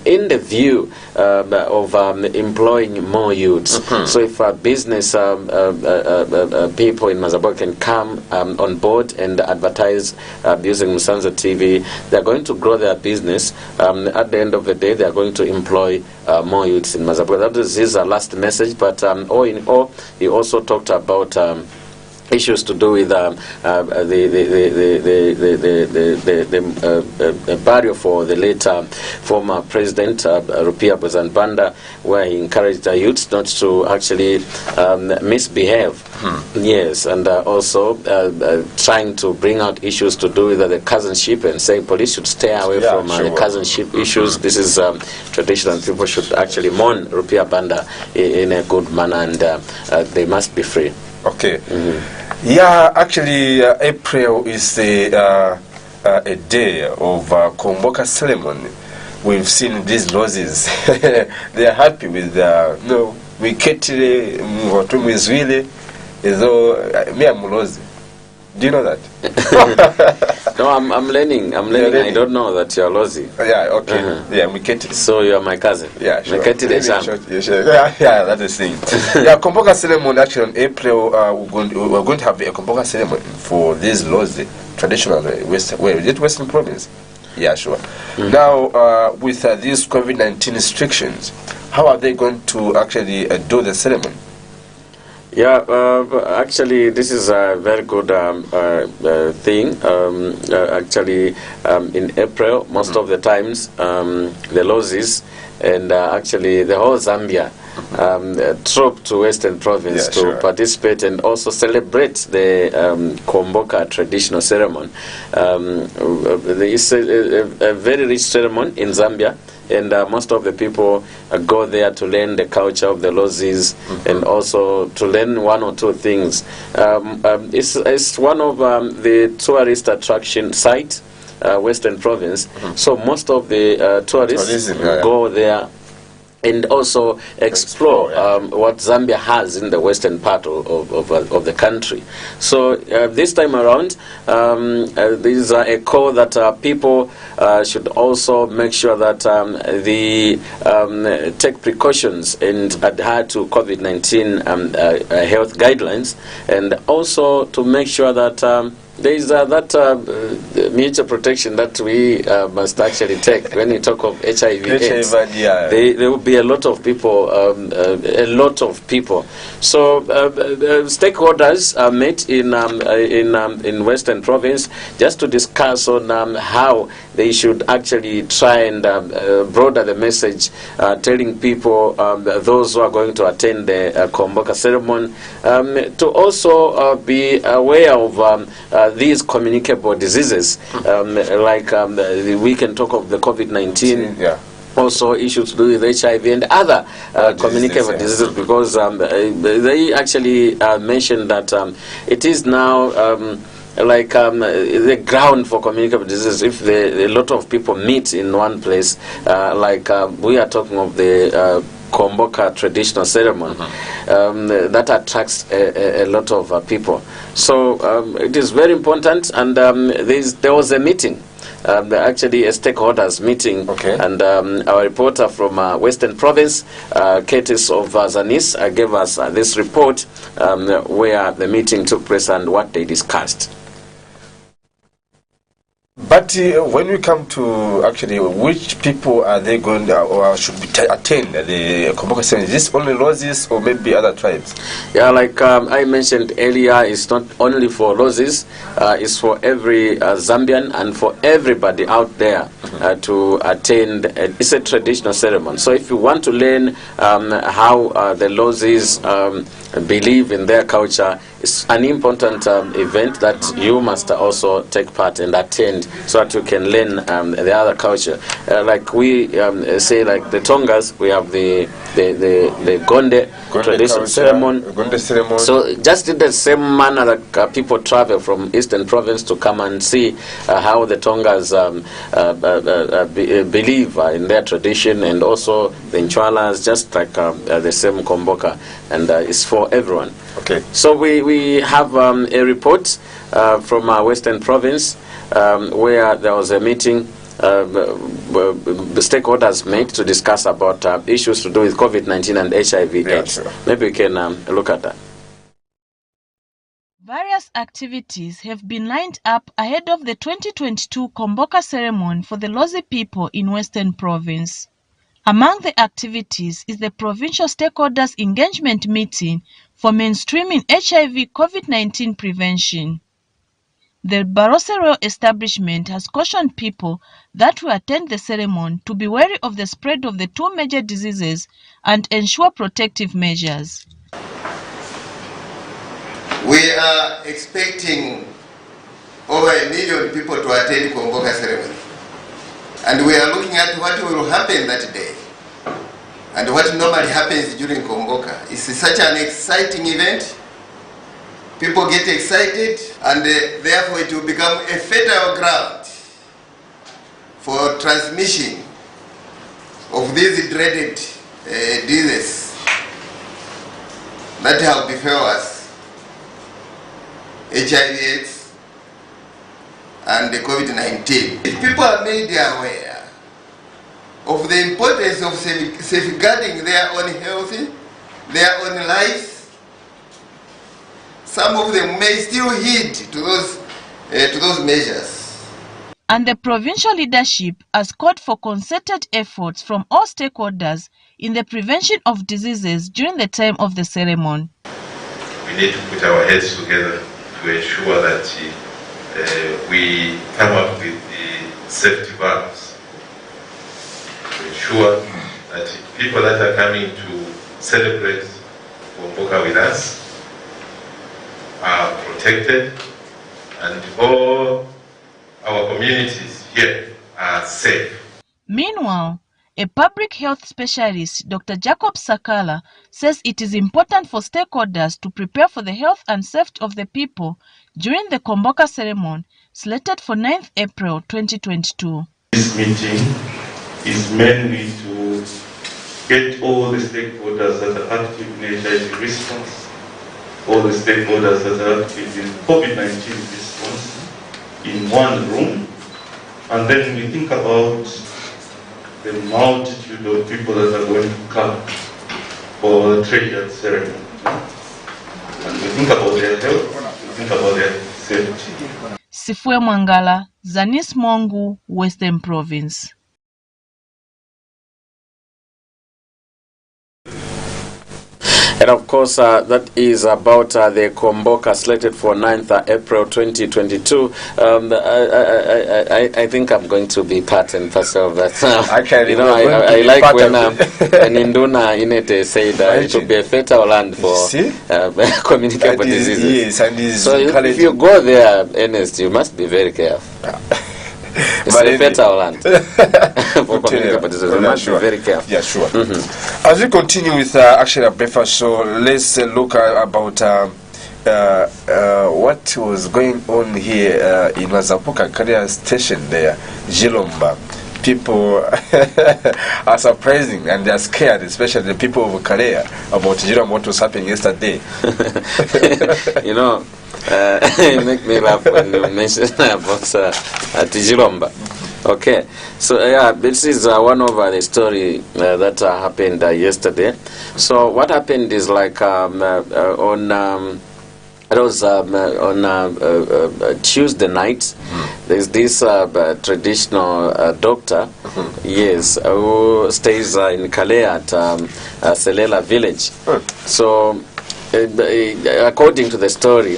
in the view of employing more youths. So if business people in Mazabuka can come on board and advertise using Musanza TV, they're going to grow their business. At the end of the day, they are going to employ more youths in Mazabuka. That is his last message, but all in all, he also talked about issues to do with the barrier for the late former president Rupia Banda, where he encouraged the youths not to actually misbehave. Yes, and also trying to bring out issues to do with the cousinship and saying police should stay away from the cousinship issues. This is traditional. People should actually mourn Rupia Banda in a good manner, and they must be free. Okay. Yeah, actually, April is a day of Komboka ceremony. We've seen these losses. They are happy with we ketile mwizwile ezo me amulozi. Do you know that? No, I'm learning. I don't know that you're Lozi. Yeah, okay. Yeah, Miketi. So you're my cousin. Yeah, sure. Miketi yeah, that's the thing. Yeah, Komboka ceremony actually in April, we're going to have a Komboka ceremony for these Lozi, traditional Western province. Yeah, sure. Now, with these COVID-19 restrictions, how are they going to actually do the ceremony? Yeah, actually, this is a very good thing. Actually, in April, most of the times, the Lozis and actually the whole Zambia troop to Western Province to participate and also celebrate the Komboka traditional ceremony. It's a very rich ceremony in Zambia. And most of the people go there to learn the culture of the Lozis and also to learn one or two things. It's one of the tourist attraction sites, Western Province. So most of the tourists go there and also explore what Zambia has in the western part of the country. So this time around, this is a call that people should also make sure that they take precautions and adhere to COVID-19 health guidelines, and also to make sure that there is that mutual protection that we must actually take when we talk of HIV/AIDS. There will be a lot of people, So stakeholders met in Western Province just to discuss on how they should actually try and broaden the message, telling people, those who are going to attend the Komboka ceremony, to also be aware of these communicable diseases, like we can talk of the COVID-19. also issues to do with HIV and other communicable diseases, because they actually mentioned that it is now the ground for communicable diseases. If a lot of people meet in one place, we are talking of the Komboka traditional ceremony, that attracts a lot of people. So it is very important, and there was a meeting, actually a stakeholders meeting, and our reporter from Western Province, Curtis of Zanis, gave us this report where the meeting took place and what they discussed. But when we come to actually which people are they going or should be attend the Komboka ceremony? Is this only Lozis or maybe other tribes? Yeah, like I mentioned earlier, it's not only for Lozis, it's for every Zambian and for everybody out there to attend. It's a traditional ceremony. So if you want to learn how the Lozis believe in their culture, it's an important event that you must also take part and attend, so that you can learn the other culture. Like we say, like the Tongas, we have the Gonde traditional ceremony. So just in the same manner that people travel from Eastern Province to come and see how the Tongas believe in their tradition, and also the Nchwalas, just like the same Komboka, and it's for everyone. Okay. So we have a report from our Western Province where there was a meeting the stakeholders met to discuss about issues to do with COVID-19 and HIV/AIDS. Sure. Maybe we can look at that. Various activities have been lined up ahead of the 2022 Komboka ceremony for the Lozi people in Western Province. Among the activities is the Provincial Stakeholders Engagement Meeting for mainstreaming HIV/COVID-19 prevention. The Barose Royal establishment has cautioned people that will attend the ceremony to be wary of the spread of the two major diseases and ensure protective measures. We are expecting over 1 million people to attend Komboka ceremony. And we are looking at what will happen that day and what normally happens during Komboka. It's such an exciting event. People get excited, and therefore it will become a fertile ground for transmission of these dreaded diseases that have befell us, HIV/AIDS and the COVID-19. If people are made aware of the importance of safeguarding their own health, their own lives, some of them may still heed to those measures. And the provincial leadership has called for concerted efforts from all stakeholders in the prevention of diseases during the time of the ceremony. We need to put our heads together to ensure that we come up with the safety valves to ensure that people that are coming to celebrate Komboka with us are protected, and all our communities here are safe. Meanwhile, a public health specialist, Dr. Jacob Sakala, says it is important for stakeholders to prepare for the health and safety of the people during the Komboka ceremony, slated for 9th April 2022. This meeting is mainly to get all the stakeholders that are active in HIV response, all the stakeholders that are active in COVID-19 response in one room, and then we think about the multitude of people that are going to come for the treasured ceremony. And we think about their health, we think about their safety. Sifue Mwangala, Zanis Mongu, Western Province. And of course, that is about the Komboka slated for 9th April 2022. I think I'm going to be part and parcel of that. I like when Induna Inete said it should be a fertile land for communicable diseases. Yes, and so if you go there, Ernest, you must be very careful. It's a fertile land for community participation. We must be very careful. Yeah, sure. As we continue with actually a breakfast show, let's look about what was going on here in Mazapuka Career Station there, Jilomba. People are surprising and they are scared, especially the people of Korea, about what was happening yesterday. You know, you make me laugh when you mention about Tijilomba. Okay, so yeah, this is one of the story that happened yesterday. So what happened is like it was on Tuesday night. There's this traditional doctor, yes, who stays in Calais at Selela village. So, according to the story,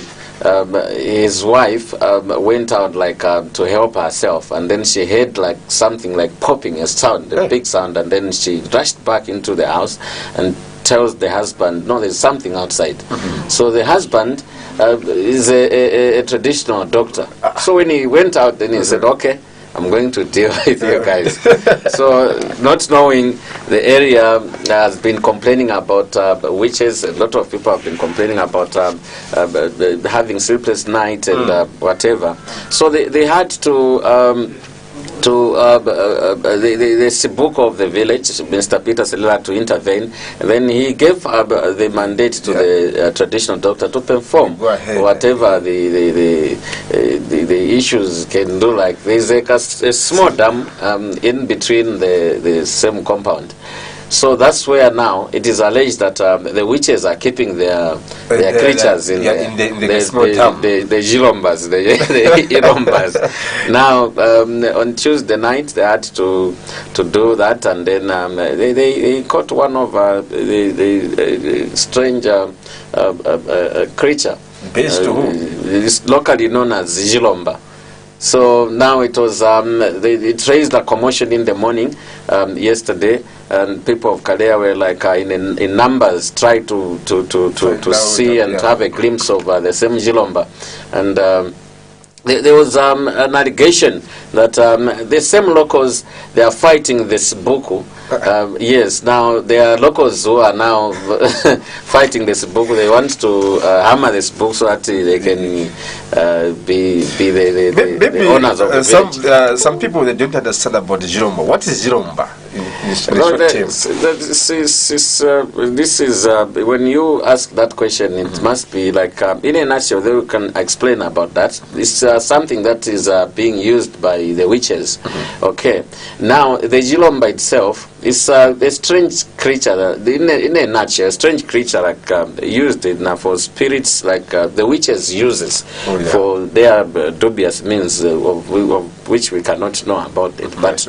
his wife went out like to help herself, and then she heard like something like popping, a sound, a big sound, and then she rushed back into the house and tells the husband, no, there's something outside. So the husband is a traditional doctor. So when he went out, then he said, okay, I'm going to deal with you guys. So not knowing the area has been complaining about witches. A lot of people have been complaining about having sleepless night and whatever. So they had to the Sibuko of the village, Mr. Peter Selila, to intervene. And then he gave the mandate to the traditional doctor to perform whatever the issues can do. Like there's a small dam in between the same compound. So that's where now it is alleged that the witches are keeping their creatures in the small town. The Jilombas, the Irombas. Now, on Tuesday night, they had to do that, and then they caught one of the strange creature. Based to who? It's locally known as Jilomba. So now it was it raised a commotion in the morning yesterday, and people of Kalea were like in numbers try to see and to have a glimpse of the same Jilomba, and there was an allegation that the same locals, they are fighting this Buku. Yes, now there are locals who are now fighting this book. They want to hammer this book so that they can be the owners of the village. Some people, they don't understand about the Jiromba. What is Jiromba? This is when you ask that question, it must be like in a nutshell. They can explain about that. It's something that is being used by the witches. Okay, now the Jiromba itself is a strange creature. In a nutshell, a strange creature like used for spirits, like the witches uses for their dubious means of which we cannot know about it. But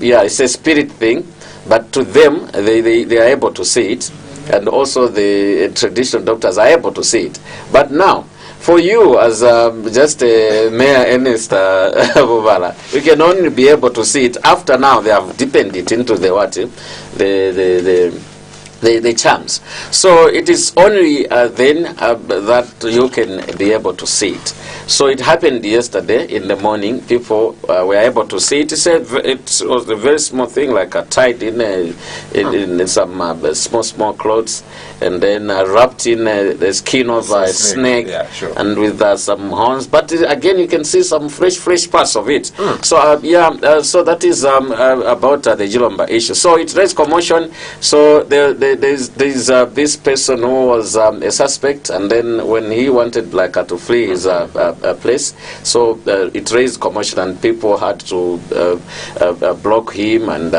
yeah, it's a spirit thing. But to them, they are able to see it, and also the traditional doctors are able to see it. But now, for you as just a Mayor Ernest Buvala, you can only be able to see it after now they have deepened it into the what, the charms. So it is only then that you can be able to see it. So it happened yesterday in the morning. People were able to see it. It was a very small thing, like tied in some small clothes, and then wrapped in the skin of a snake, and with some horns. But again, you can see some fresh parts of it. So so that is about the Jilomba issue. So it raised commotion. So there's this person who was a suspect, and then when he wanted to flee his place, so it raised commotion, and people had to block him, and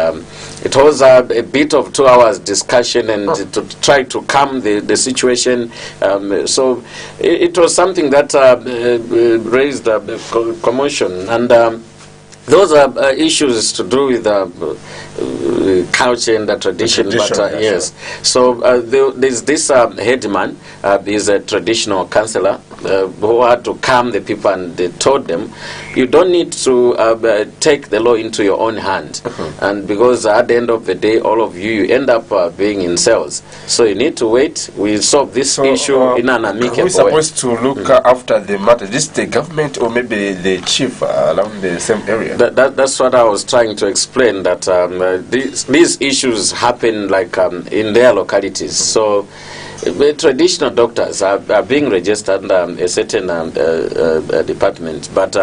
it was a bit of 2 hours discussion and to try to calm the situation. So it was something that raised commotion, and those are issues to do with culture and the tradition. Yes. So there's this headman. He's a traditional counselor who had to calm the people, and they told them, you don't need to take the law into your own hand. And because at the end of the day, all of you end up being in cells. So you need to wait. We solve this issue in an amicable way. Who is supposed to look after the matter? Is the government or maybe the chief around the same area? That's what I was trying to explain, that these issues happen like in their localities. So the traditional doctors are being registered under a certain department, but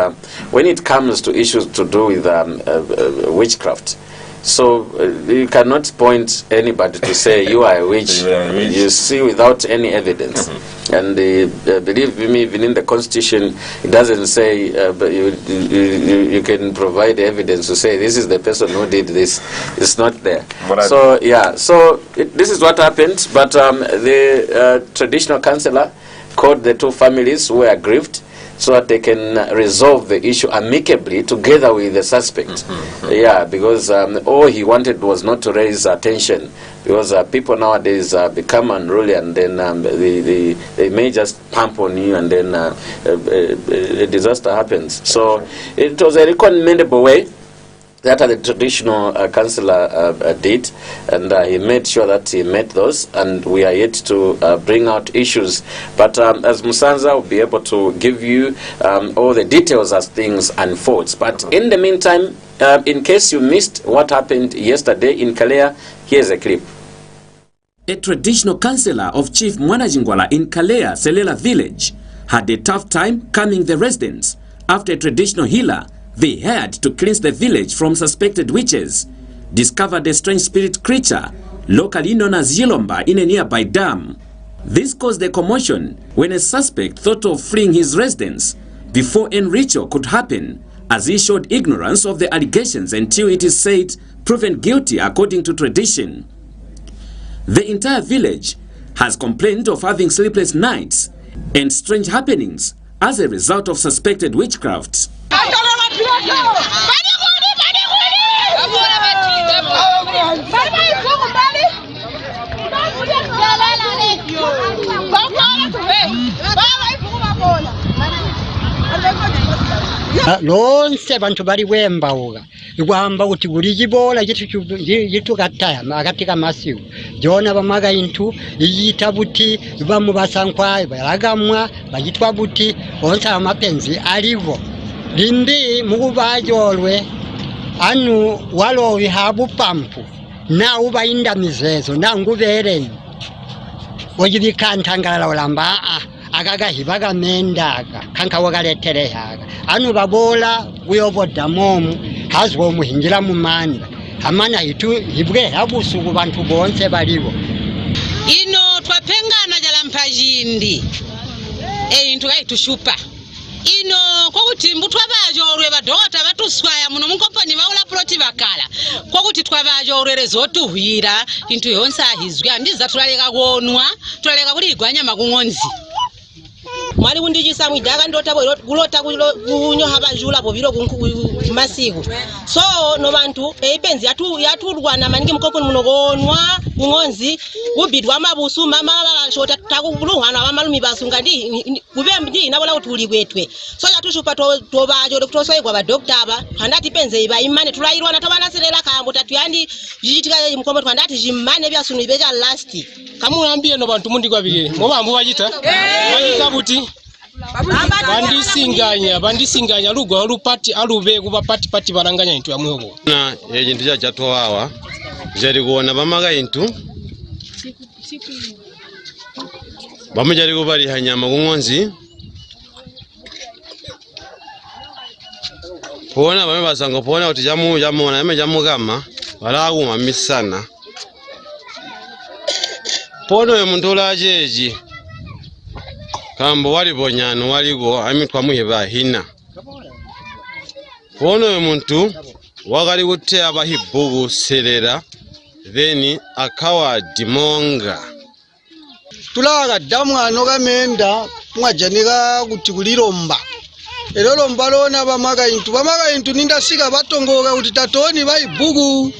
when it comes to issues to do with witchcraft, so you cannot point anybody to say you are a witch. You see, without any evidence. And believe me, even in the Constitution, it doesn't say you can provide evidence to say this is the person who did this. It's not there. So yeah, so this is what happened. But the traditional councillor called the two families who were aggrieved, so that they can resolve the issue amicably together with the suspect. Yeah, because all he wanted was not to raise attention, because people nowadays become unruly, and then they may just pump on you, and then a disaster happens. So it was a recommendable way that the traditional councillor did, and he made sure that he met those, and we are yet to bring out issues. But as Musanza will be able to give you all the details as things unfold. But in the meantime, in case you missed what happened yesterday in Kalea, here's a clip. A traditional councillor of Chief Mwanajingwala in Kalea, Selela village, had a tough time calming the residents after a traditional healer they hired to cleanse the village from suspected witches discovered a strange spirit creature, locally known as Yilomba, in a nearby dam. This caused a commotion when a suspect thought of fleeing his residence before any ritual could happen, as he showed ignorance of the allegations until it is said proven guilty according to tradition. The entire village has complained of having sleepless nights and strange happenings as a result of suspected witchcraft. lonse bantu bali wembawuga igwamba kuti gulijibola jitu kataya akatika masiku jona bamaga intu iyita buti bamu basankwa balagamwa bagitwa buti onsa amapenzi alivo lindi mukubajolwe anu walo wihabu pampu na ubainda mizezo na ngubereni wojibikantangala olamba agaga hibaga mendaga kanka wagaletere haga anu babola uyoboda momu hazwo muhingira mu manda amana itu hibwe habusuku bantu bonse balibo ino twapengana jala mpajindi intu gaitushupa ino kokuti mbu twabajorwe badota batuswaya muno mukompani baula proti bakala kokuti twabajorwere zotuhwira intu yonsa hizwe andiza tulaleka kuonwa tulaleka kuligwanya makungonzi mwali kundijisa mwidaga ndota kulota kunyo habajula bobiro kumasiku so no bantu ebenzi yatulwana maningi mukoponi munogonwa kungonzi kubidwa mabusu mama shota takubuluhana abamalumi basunga ndi kubembi nabola utuli kwetwe so yatushupa tobajo kutosoyegwa ba doctor aba handati penze iba imane tulairwana tobana selela kambo tatu yandi jitika mukombo twandati jimmane byasunu ibeja last kamuambie no bantu mundi kwabire mobambu bajita bajita buti bandisinganya lugo alupati alube kuba pati baranganya intu yamwego na ekintu kyatowawa jeri kuona bamaga intu bamujari kubali hanyama kungonzi pona bame basanga pona uti jamona ame jamugama walagu mamisana pono yo muntu olajeji kambo wali bonyano waligo amitwa muheba hina pono yo muntu wagali gute abahibugu serera then akawa dimonga tulaga damwa noga menda mwajanika kuti kuliromba ero lomba lona bamaga intu ninda siga batongoga kuti tatoni bayibugu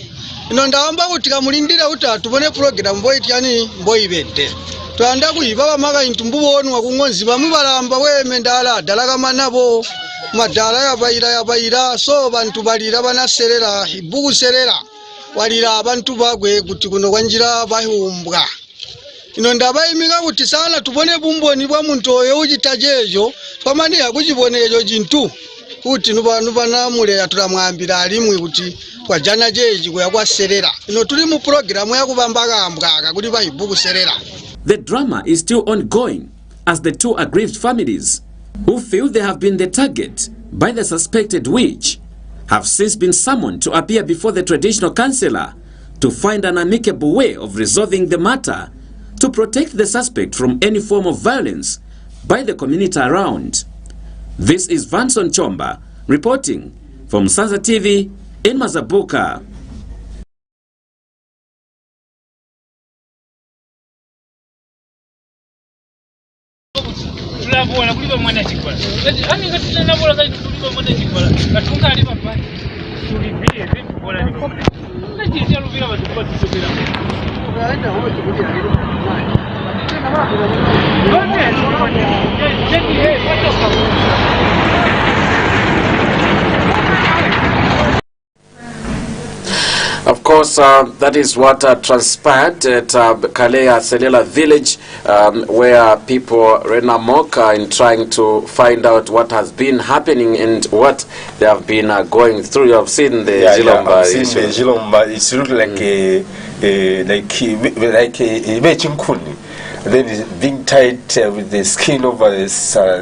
ino ndawamba kuti kamulindira kuti atubone program boyi tyani boyi bete twanda kuyiva bamaka intu mbubonwa kungonzi bamubalamba wemendala dala kama nabo madala yabayira so bantu balira banaserera ibuku serera walira abantu bagwe kuti kuno kwanjira bahumbwa ino ndabayimika kuti sana tubone bumboni bwa muntu oyo uchitajejo twamani yakuchibonejo chintu kuti nubana mule atulamwambira alimwe kuti kwajana jeji kwakwaserera ino tuli mu programu yakubambaga ambwaka kuti bahibuku serera. The drama is still ongoing as the two aggrieved families who feel they have been the target by the suspected witch have since been summoned to appear before the traditional councillor to find an amicable way of resolving the matter to protect the suspect from any form of violence by the community around. This is Vanson Chomba reporting from Musanza TV in Mazabuka. Of course, that is what transpired at Kalea Selela village, where people ran amok in trying to find out what has been happening and what they have been going through. You have seen the Zilomba. I've seen the Zilomba. It's really like a Chinkuni. Then it's being tied with the skin over this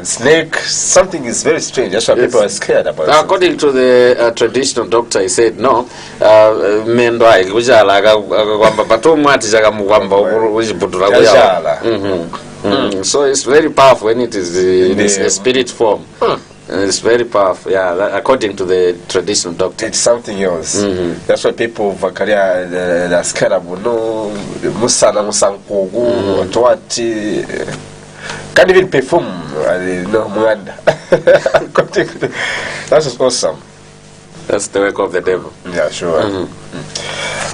snake. Something is very strange. That's why people are scared about it. According to the traditional doctor, he said no. So it's very powerful when it is in a spirit form. It's very powerful, yeah, according to the traditional doctor. It's something else. That's why people of Korea are scared of Musana, Musankogu, Toati. Can't even perform. That's awesome. That's the work of the devil. Yeah, sure.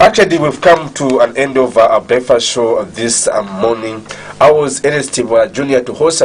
Actually, we've come to an end of our breakfast show this morning. I was Ernest Junior to host